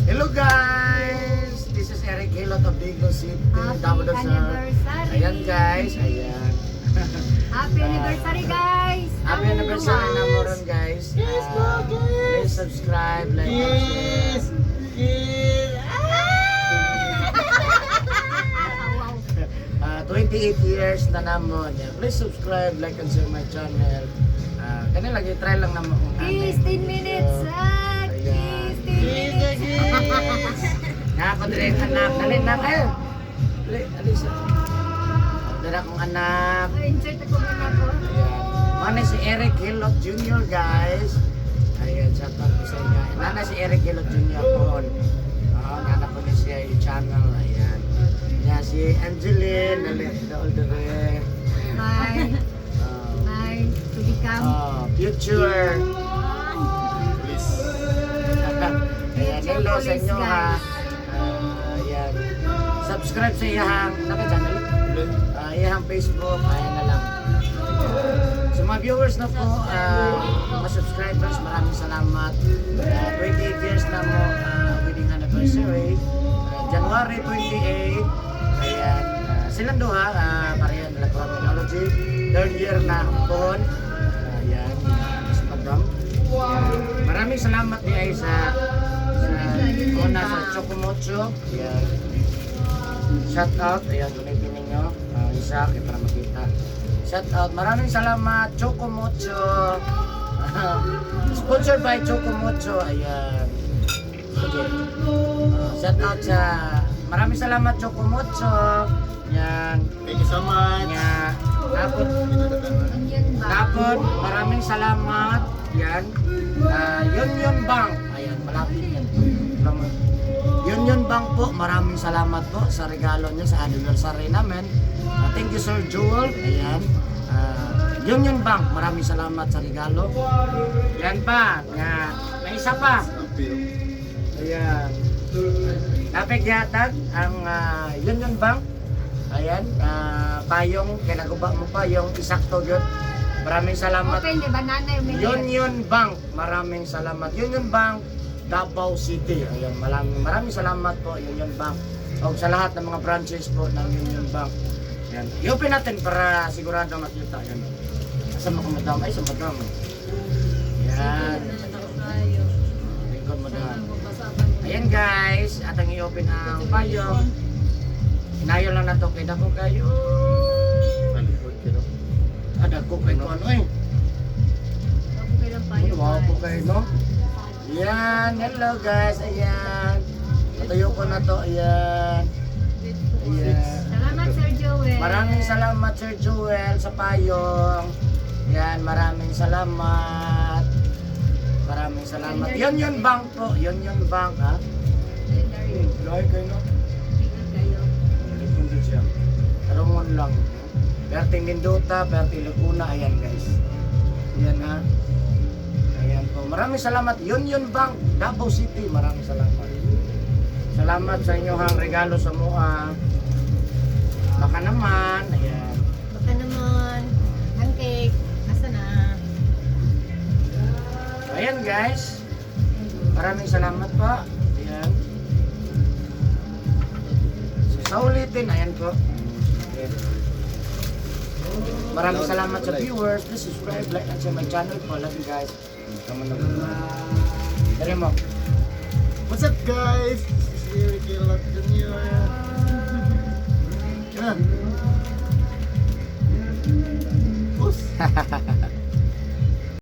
Hello guys! This is Eric Hilot of Bigo City, Happy anniversary! Ayan guys, ayan. Happy anniversary guys! Happy anniversary na mo ron guys. Please subscribe, like, and share. 28 years na namon. Please subscribe, like, and share my channel. Kanina lagi try lang naman kung Kiss 10 minutes! Kiss 10 minutes! Nakakadali anak, dali na kayo. Dali, Alisa. Dali akong anak. Insert ako muna ko. Ayan. Mana si Eric Hilot Jr. guys. Ayan, shout out ko sa inyo. Nana si Eric Hilot Jr. po. Nana ko na siya yung channel. Ayan. Yan si Angeline. Dali, all the way. My to become Future. Ayan, hello sa inyo ha. Ayan. Subscribe sa iyahang channel. Iyahang Facebook. Ayan na lang. Sa mga viewers na po, mga subscribers, maraming salamat. 28 years na mo wedding anniversary. January 28. Ayan. Silang duha, parehan nila criminology. 3rd year na po. Ayan. Sa Padam. Maraming salamat di ay sa una sa Chocomocho. Ayan. Shout out. Ayan, gunitin ninyo. Isa, kaya para makita. Shout out. Maraming salamat, Chocomocho. Sponsored by Chocomocho. Ayan. Sige. Shout out sa maraming salamat, Chocomocho. Yan. Thank you so much. Yan. Tapos, maraming salamat. Yan. Union Bank. Ayan, malapit yan. Union Bank po, maraming salamat po sa regalo niyo sa anniversary namin. Thank you Sir Joel. Ayan. Union Bank, maraming salamat sa regalo. Yan pa. May isa pa. Ayan. Napigyatat ang Union Bank. Ayan. Payong, kinaguba mo pa yung isakto yun. Maraming salamat. Open, di ba nanay? Union Bank, maraming salamat. Union Bank, Davao City. Ayan, maraming salamat po Union Bank. O sa lahat ng mga branches po ng Union Bank. Ayan. I-open natin para sigurado makita. Ayan. Asa mo ko madam? Ay, sa madam. Ayan. Lingkod madam. Ayan guys, atang i-open ang payong. Inayo lang na to kay dako kayo. Ada ko kayo ano eh. Wow po kayo no. Ayan, hello guys, ayan. Patayo ko na to, ayan. Ayan. Salamat Sir Joel. Maraming salamat Sir Joel sa payong. Ayan, maraming salamat. Maraming salamat. Union Bank po, Union Bank ha. Lagi kayo no. Lipon din siya. Tarungon lang. Perting Mindota, Perting Laguna, ayan guys. Ayan ha. Ayan po. Maraming salamat. Union Bank, Davao City. Maraming salamat. Salamat sa inyong regalo sa mua. Baka naman. Ayan. Baka naman. Ang cake. Asa na? Ayan guys. Maraming salamat po. Ayan. Sa ulitin. Ayan po. Ayan. Maraming salamat sa viewers. Please subscribe, like, and share my channel po. Love you guys. Tama na po. Dari mo. What's up guys? This is Eric Hilot Jr. Puss.